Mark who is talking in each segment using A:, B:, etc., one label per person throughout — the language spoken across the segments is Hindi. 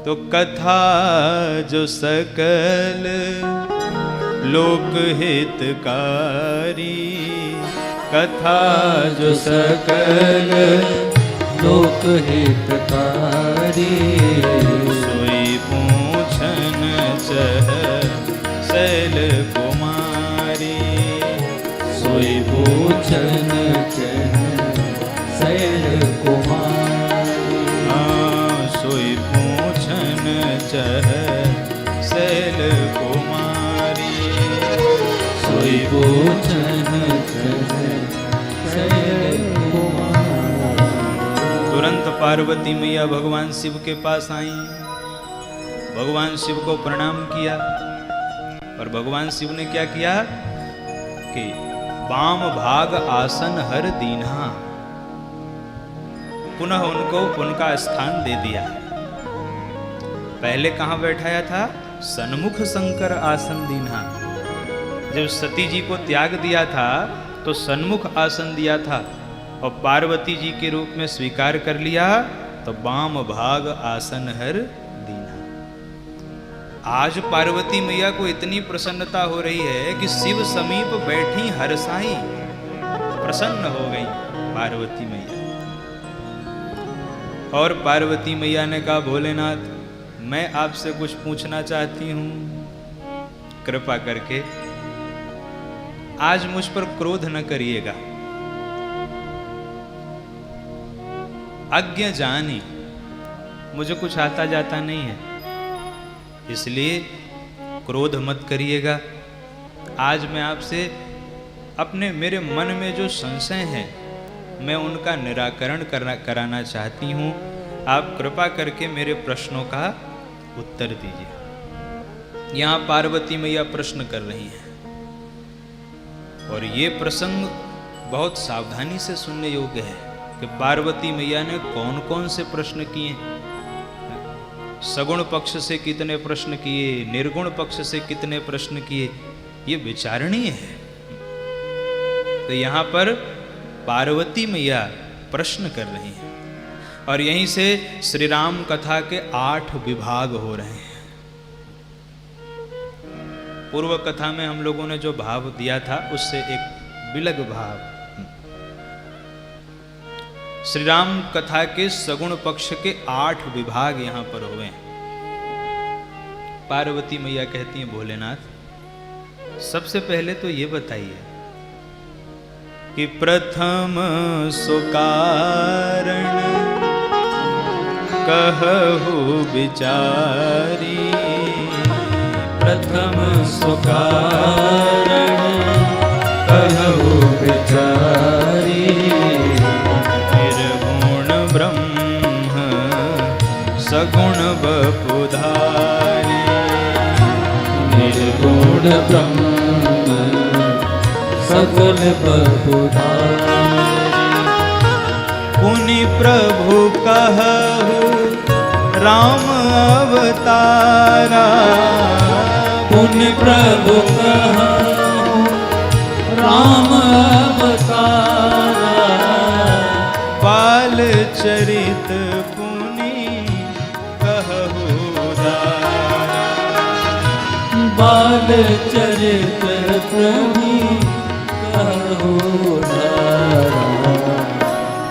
A: तो कथा जो सकल लोक हितकारी, कथा जो सकल
B: लोक हितकारी,
A: सोई पूछन चह शैल कुमारी,
B: सोई पूछन चह शैल कुमारी,
A: सोई पूछन चह शैल कुमारी,
B: सोई पूछन चह शैल कुमारी।
A: तुरंत पार्वती मैया भगवान शिव के पास आई, भगवान शिव को प्रणाम किया। और भगवान शिव ने क्या किया कि वाम भाग आसन हर दीन्हा, पुनः उनको उनका स्थान दे दिया। पहले कहां बैठाया था? सन्मुख शंकर आसन दीन्हा। जब सती जी को त्याग दिया था तो सन्मुख आसन दिया था, और पार्वती जी के रूप में स्वीकार कर लिया तो वाम भाग आसन हर दीन्हा। आज पार्वती मैया को इतनी प्रसन्नता हो रही है कि शिव समीप बैठी हरसाई, प्रसन्न हो गई पार्वती मैया। और पार्वती मैया ने कहा, भोलेनाथ मैं आपसे कुछ पूछना चाहती हूं, कृपा करके आज मुझ पर क्रोध न करिएगा। अज्ञ जानी, मुझे कुछ आता जाता नहीं है, इसलिए क्रोध मत करिएगा। आज मैं आपसे अपने मेरे मन में जो संशय हैं मैं उनका निराकरण कराना चाहती हूँ। आप कृपा करके मेरे प्रश्नों का उत्तर दीजिए। यहाँ पार्वती मैया प्रश्न कर रही हैं, और ये प्रसंग बहुत सावधानी से सुनने योग्य है कि पार्वती मैया ने कौन कौन से प्रश्न किए, सगुण पक्ष से कितने प्रश्न किए, निर्गुण पक्ष से कितने प्रश्न किए, ये विचारणीय है। तो यहाँ पर पार्वती मैया प्रश्न कर रही हैं, और यहीं से श्री राम कथा के 8 विभाग हो रहे हैं। पूर्व कथा में हम लोगों ने जो भाव दिया था उससे एक विलग भाव। श्री राम कथा के सगुण पक्ष के 8 विभाग यहां पर हुए हैं। पार्वती मैया कहती हैं, भोलेनाथ सबसे पहले तो ये बताइए कि प्रथम सुकारण कहु विचारी,
B: प्रथम सुकारण कहु विचारी,
A: निर्गुण ब्रह्म सगुण बपुधारी,
B: निर्गुण ब्रह्म सगुण बपुधारी,
A: पुनि प्रभु कहु राम अवतारा,
B: पुनि प्रभु कहु राम अवतारा,
A: बाल चरित पुनि कहु दारा,
B: बाल चरित पुनि कहु दारा,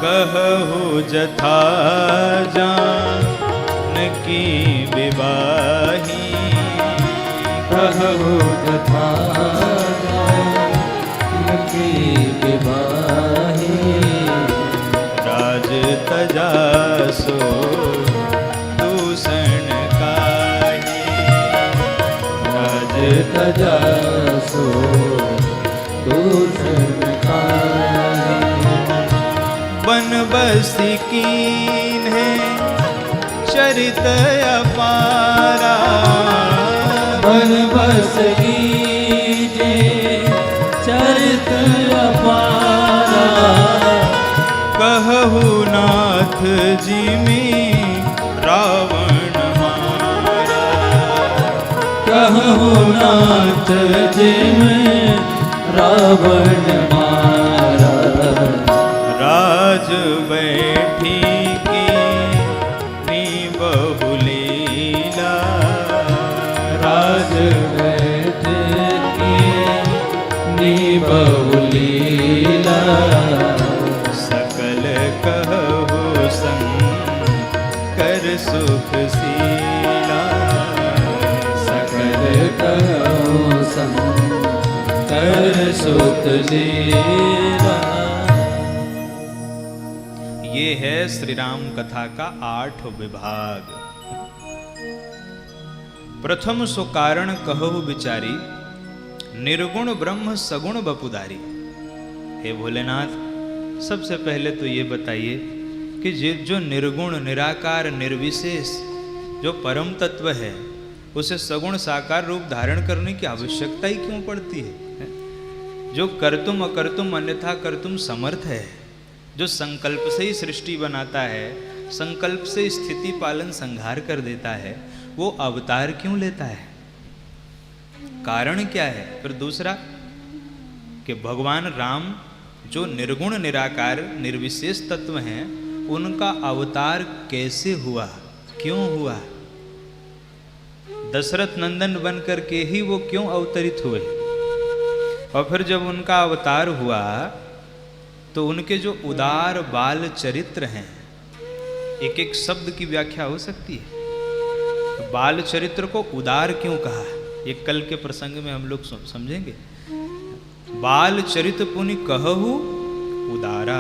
A: कहु जथा जानकी विवाही,
B: कहु तथा जानकी विवाही,
A: राज तजा सो दूषण काहे,
B: राज तजा सो दूषण काहे,
A: बन बसी कीन्हे चरित अपारा,
B: बन बस कीजे चरित अपारा,
A: कहु नाथ जी में रावण मारा,
B: कहु नाथ जी में रावण मारा,
A: राज बैठी की नी बहुली
B: राज बैठे निभउ लीला
A: सकल कहु शंकर सुख सीला
B: सकल कहु शंकर सुख लीला।
A: ये है श्री राम कथा का 8 विभाग। प्रथम सो कारण कहु विचारी, निर्गुण ब्रह्म सगुण बपुधारी। हे भोलेनाथ, सबसे पहले तो ये बताइए कि जो निर्गुण निराकार निर्विशेष जो परम तत्व है, उसे सगुण साकार रूप धारण करने की आवश्यकता ही क्यों पड़ती है? जो कर्तुम अकर्तुम अन्यथा कर्तुम समर्थ है, जो संकल्प से ही सृष्टि बनाता है, संकल्प से स्थिति पालन संहार कर देता है, वो अवतार क्यों लेता है? कारण क्या है? फिर दूसरा कि भगवान राम जो निर्गुण निराकार निर्विशेष तत्व हैं, उनका अवतार कैसे हुआ, क्यों हुआ? दशरथ नंदन बनकर के ही वो क्यों अवतरित हुए? और फिर जब उनका अवतार हुआ तो उनके जो उदार बाल चरित्र हैं, एक एक शब्द की व्याख्या हो सकती है। तो बाल चरित्र को उदार क्यों कहा, ये कल के प्रसंग में हम लोग समझेंगे। बाल चरित पुनि कहु उदारा,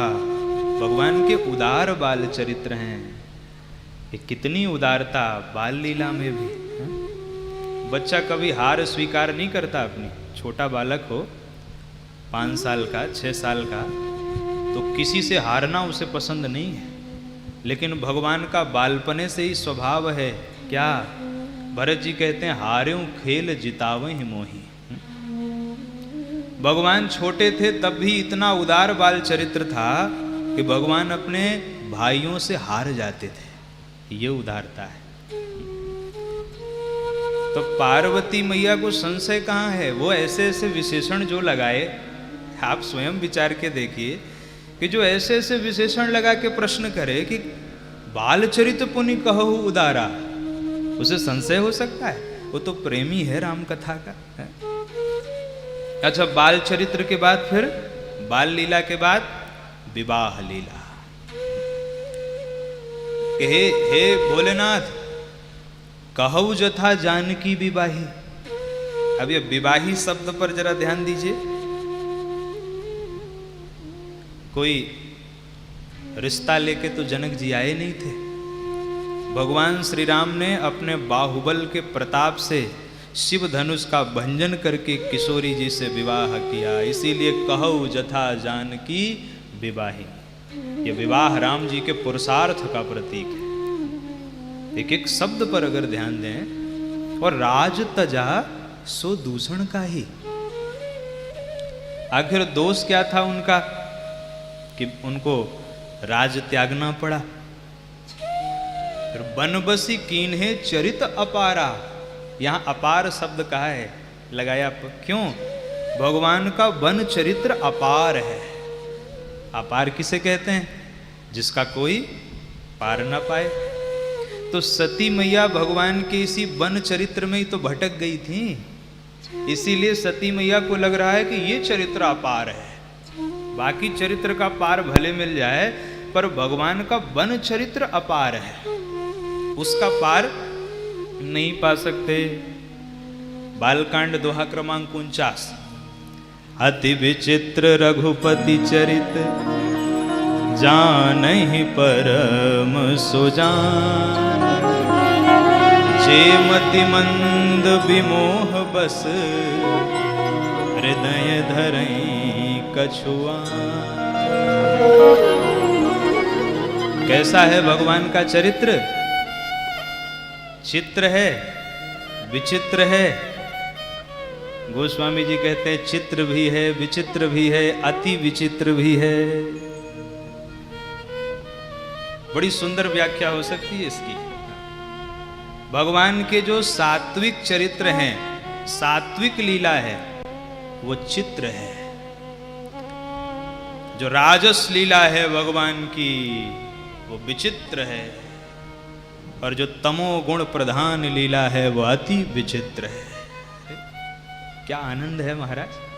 A: भगवान के उदार बाल चरित्र हैं। ये कितनी उदारता बाल लीला में भी है? बच्चा कभी हार स्वीकार नहीं करता अपनी। छोटा बालक हो 5 साल का 6 साल का, तो किसी से हारना उसे पसंद नहीं है। लेकिन भगवान का बालपने से ही स्वभाव है क्या? भरत जी कहते हैं हार्यों खेल जितावे ही मोही। भगवान छोटे थे तब भी इतना उदार बाल चरित्र था कि भगवान अपने भाइयों से हार जाते थे। ये उदारता है। तो पार्वती मैया को संशय कहाँ है? वो ऐसे ऐसे विशेषण जो लगाए, आप स्वयं विचार के देखिए कि जो ऐसे ऐसे विशेषण लगा के प्रश्न करे कि बालचरित पुनि कहु उदारा, उसे संशय हो सकता है? वो तो प्रेमी है राम कथा का है? अच्छा, बाल चरित्र के बाद फिर बाल लीला के बाद विवाह लीला। हे भोलेनाथ, कहु जथा जानकी विवाही। अब ये विवाही शब्द पर जरा ध्यान दीजिए। कोई रिश्ता लेके तो जनक जी आए नहीं थे। भगवान श्री राम ने अपने बाहुबल के प्रताप से शिव धनुष का भंजन करके किशोरी जी से विवाह किया। इसीलिए कहु जथा जानकी विवाही। ये विवाह राम जी के पुरुषार्थ का प्रतीक है। एक एक शब्द पर अगर ध्यान दें। और राज तजा सो दूषण का ही। आखिर दोष क्या था उनका कि उनको राज त्यागना पड़ा? फिर बनबसी कीन्हे चरित अपारा। यहां अपार शब्द कहा है, लगाया क्यों? भगवान का वन चरित्र अपार है। अपार किसे कहते हैं? जिसका कोई पार ना पाए। तो सती मैया भगवान के इसी वन चरित्र में ही तो भटक गई थी। इसीलिए सती मैया को लग रहा है कि ये चरित्र अपार है। बाकी चरित्र का पार भले मिल जाए, पर भगवान का वन चरित्र अपार है, उसका पार नहीं पा सकते। बालकांड दोहा क्रमांक 49। अति विचित्र रघुपति चरित, जानहि परम सुजान। जे मति मंद विमोह बस, हृदय धरई कछुआ। कैसा है भगवान का चरित्र? चित्र है, विचित्र है। गोस्वामी जी कहते हैं चित्र भी है, विचित्र भी है, अति विचित्र भी है। बड़ी सुंदर व्याख्या हो सकती है इसकी। भगवान के जो सात्विक चरित्र हैं, सात्विक लीला है, वो चित्र है। जो राजस लीला है भगवान की, वो विचित्र है। और जो तमो गुण प्रधान लीला है वो अति विचित्र है। क्या आनंद है महाराज।